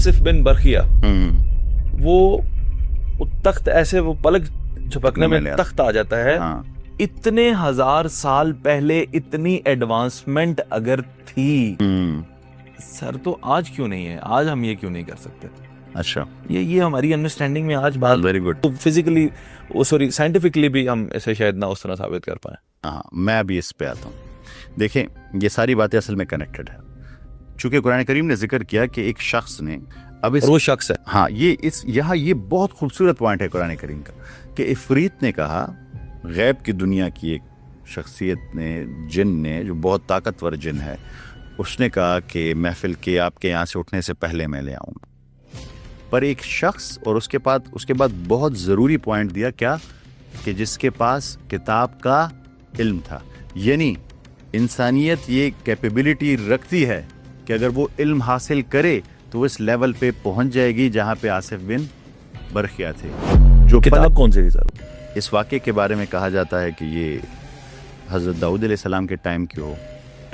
आसिफ बिन बरखिया, वो तख्त ऐसे वो पलक झपकने में तख्त आ जाता है। इतने हजार साल पहले इतनी एडवांसमेंट अगर थी सर, तो आज क्यों नहीं है? आज हम ये क्यों नहीं कर सकते? अच्छा, ये हमारी अंडरस्टैंडिंग में आज बात वेरी गुड। तो फिजिकली सॉरी साइंटिफिकली भी हम इसे शायद ना उस तरह साबित कर पाए। हाँ, मैं अभी इस पे आता हूँ। देखें, ये सारी बातें असल में कनेक्टेड है। चूंकि कुरान करीम ने जिक्र किया कि एक शख्स ने, अब वो शख्स है, हाँ, ये बहुत खूबसूरत पॉइंट है कुरान करीम का कि इफरीत ने कहा, गैब की दुनिया की एक शख्सियत ने, जिन ने, जो बहुत ताकतवर जिन है, उसने कहा कि महफिल के आपके यहाँ से उठने से पहले मैं ले आऊँगा। पर एक शख्स, और उसके बाद बहुत ज़रूरी पॉइंट दिया, क्या? कि जिसके पास किताब का इल्म था। यानी इंसानियत ये कैपेबिलिटी रखती है कि अगर वो इल्म हासिल करे तो वो इस लेवल पे पहुंच जाएगी जहाँ पे आसिफ बिन बरखिया थे। जो किताब कौन सी थी सर? इस वाक़े के बारे में कहा जाता है कि ये हज़रत दाऊद अलैहिस्सलाम के टाइम की हो,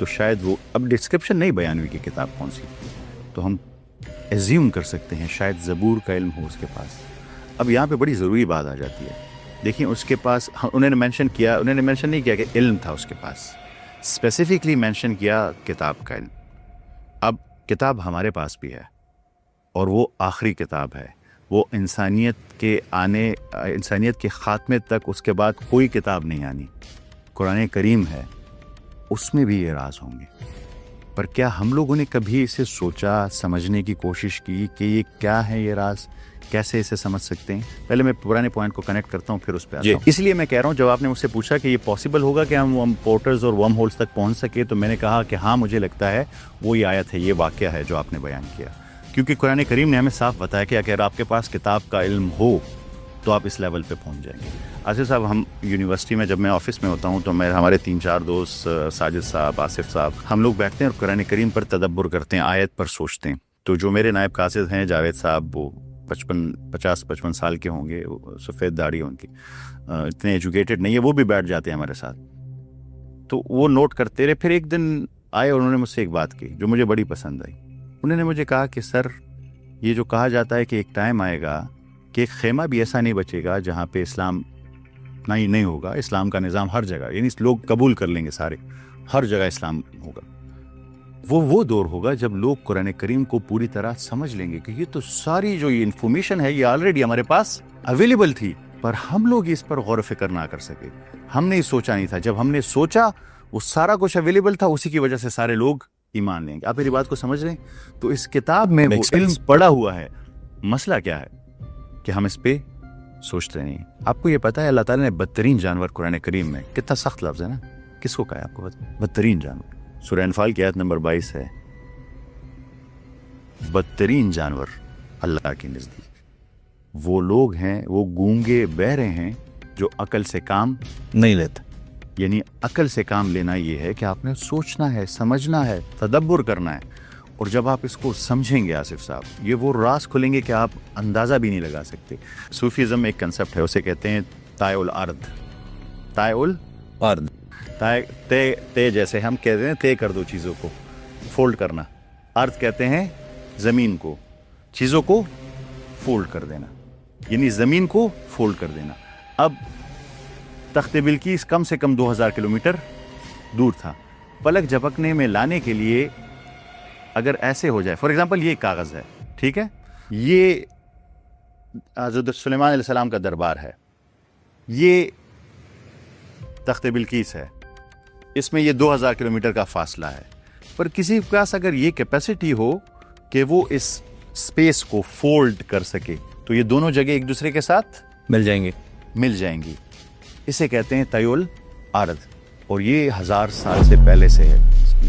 तो शायद वो, अब डिस्क्रिप्शन नहीं बयान हुई कि किताब कौन सी, तो हम एज्यूम कर सकते हैं शायद ज़बूर का इल्म हो उसके पास। अब यहाँ पे बड़ी ज़रूरी बात आ जाती है। देखिए, उसके पास, उन्होंने मेंशन नहीं किया कि इल्म था उसके पास, स्पेसिफिकली मेंशन किया किताब का इल्म। अब किताब हमारे पास भी है और वो आखिरी किताब है। वो इंसानियत के ख़ात्मे तक उसके बाद कोई किताब नहीं आनी। कुरान करीम है, उसमें भी ये राज होंगे। पर क्या हम लोगों ने कभी इसे सोचा, समझने की कोशिश की कि ये क्या है, ये राज कैसे इसे समझ सकते हैं? पहले मैं पुराने पॉइंट को कनेक्ट करता हूँ, फिर उस पर आता हूँ। इसलिए मैं कह रहा हूँ, जब आपने मुझसे पूछा कि ये पॉसिबल होगा कि हम पोर्टल्स और वर्म होल्स तक पहुँच सके, तो मैंने कहा कि हाँ, मुझे लगता है वो ये आयत है, ये वाक़या है जो आपने बयान किया। क्योंकि कुरान करीम ने हमें साफ बताया कि अगर आपके पास किताब का इल्म हो तो आप इस लेवल पे पहुंच जाएंगे। आसिफ साहब, हम यूनिवर्सिटी में, जब मैं ऑफिस में होता हूँ, तो हमारे 3-4 दोस्त, साजिद साहब, आसिफ साहब, हम लोग बैठते हैं और कुरान करीम पर तदब्बुर करते हैं, आयत पर सोचते हैं। तो जो मेरे नायब कासिद हैं, जावेद साहब, वो 50-55 साल के होंगे, सफ़ेद दाढ़ी है उनकी, इतने एजुकेटेड नहीं है, वो भी बैठ जाते हैं हमारे साथ। तो वो नोट करते रहे। फिर एक दिन आए और उन्होंने मुझसे एक बात की जो मुझे बड़ी पसंद आई। उन्होंने मुझे कहा कि सर, ये जो कहा जाता है कि एक टाइम आएगा कि एक खेमा भी ऐसा नहीं बचेगा जहाँ पे इस्लाम नहीं होगा, इस्लाम का निज़ाम हर जगह, यानी लोग कबूल कर लेंगे सारे, हर जगह इस्लाम होगा। वो दौर होगा जब लोग कुरान करीम को पूरी तरह समझ लेंगे कि ये तो सारी जो ये इन्फॉर्मेशन है, ये ऑलरेडी हमारे पास अवेलेबल थी, पर हम लोग इस पर गौर फिक्र ना कर सके। हमने सोचा नहीं था। जब हमने सोचा, वो सारा कुछ अवेलेबल था, उसी की वजह से सारे लोग ईमान लेंगे। आप मेरी बात को समझ रहे हैं? तो इस किताब में वो इल्म पड़ा हुआ है। मसला क्या है कि हम इस पे सोचते नहीं। आपको ये पता है, अल्लाह ताला ने बदतरीन जानवर कुरान करीम में, कितना सख्त लफ्ज़ है ना, किसको कहा है आपको पता? बदतरीन जानवर। सूरह अनफाल की आयत नंबर 22 है, बदतरीन जानवर अल्लाह के नज़दीक वो लोग हैं, वो गूंगे बहरे हैं जो अकल से काम नहीं लेते। यानी अकल से काम लेना ये है कि आपने सोचना है, समझना है, तदब्बुर करना है। और जब आप इसको समझेंगे आसिफ साहब, ये वो राज खुलेंगे कि आप अंदाज़ा भी नहीं लगा सकते। सूफीज़म में एक कंसेप्ट है, उसे कहते हैं तायुल अर्द। तायुल अर्द, ते जैसे हम कहते हैं तय कर दो चीज़ों को, फोल्ड करना। अर्द कहते हैं ज़मीन को, चीज़ों को फोल्ड कर देना, यानी ज़मीन को फोल्ड कर देना। अब तख्त बिल्कीस कम से कम 2000 किलोमीटर दूर था। पलक झपकने में लाने के लिए अगर ऐसे हो जाए, फॉर एग्जांपल ये कागज़ है, ठीक है, ये हज़रत सुलेमान अलैहिस्सलाम का दरबार है, ये तख्त बिल्कीस है, इसमें ये 2000 किलोमीटर का फासला है। पर किसी के पास अगर ये कैपेसिटी हो कि वो इस स्पेस को फोल्ड कर सके, तो ये दोनों जगह एक दूसरे के साथ मिल जाएंगी। इसे कहते हैं तयुल अर्द। और ये 1000 साल से पहले से है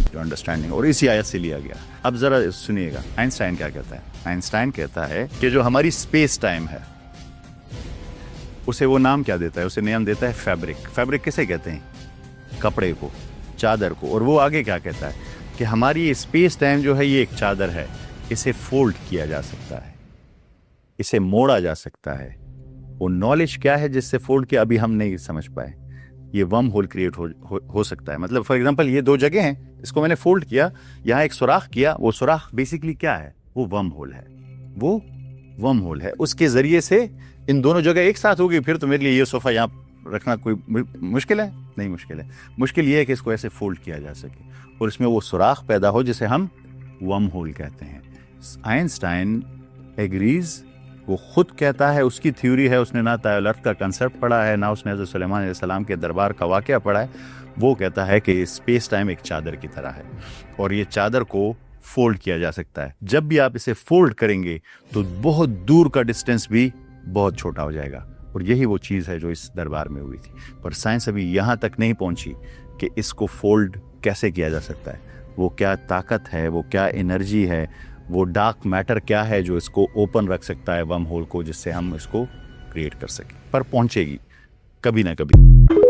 जो अंडरस्टैंडिंग, और इसी आयत से लिया गया। अब जरा सुनिएगा, आइंस्टाइन क्या कहता है। आइंस्टाइन कहता है कि जो हमारी स्पेस टाइम है, उसे वो नाम क्या देता है? उसे नाम देता है फैब्रिक। फैब्रिक किसे कहते हैं? कपड़े को, चादर को। और वो आगे क्या कहता है कि हमारी स्पेस टाइम जो है, ये एक चादर है, इसे फोल्ड किया जा सकता है, इसे मोड़ा जा सकता है। वो नॉलेज क्या है जिससे फोल्ड किया, अभी हम नहीं समझ पाए। ये वर्म होल क्रिएट हो सकता है। मतलब फॉर एग्जांपल ये 2 जगह हैं, इसको मैंने फोल्ड किया, यहाँ एक सुराख किया, वो सुराख बेसिकली क्या है? वो वर्म होल है। वो वर्म होल है। उसके जरिए से इन दोनों जगह एक साथ होगी, फिर तो मेरे लिए ये सोफा यहाँ रखना कोई मुश्किल है? नहीं मुश्किल है। मुश्किल ये है कि इसको ऐसे फोल्ड किया जा सके और इसमें वो सुराख पैदा हो जिसे हम वर्म होल कहते हैं। आइंस्टाइन एग्रीज, वो खुद कहता है, उसकी थ्योरी है, उसने ना तायल अर्थ का कंसेप्ट पढ़ा है, ना उसने हज़रत सुलेमान अलैहिस्सलाम के दरबार का वाक़या पढ़ा है। वो कहता है कि स्पेस टाइम एक चादर की तरह है और ये चादर को फोल्ड किया जा सकता है। जब भी आप इसे फोल्ड करेंगे तो बहुत दूर का डिस्टेंस भी बहुत छोटा हो जाएगा, और यही वो चीज़ है जो इस दरबार में हुई थी। पर साइंस अभी यहाँ तक नहीं पहुँची कि इसको फोल्ड कैसे किया जा सकता है, वो क्या ताकत है, वो क्या एनर्जी है, वो डार्क मैटर क्या है जो इसको ओपन रख सकता है वर्म होल को, जिससे हम इसको क्रिएट कर सकें। पर पहुँचेगी कभी ना कभी।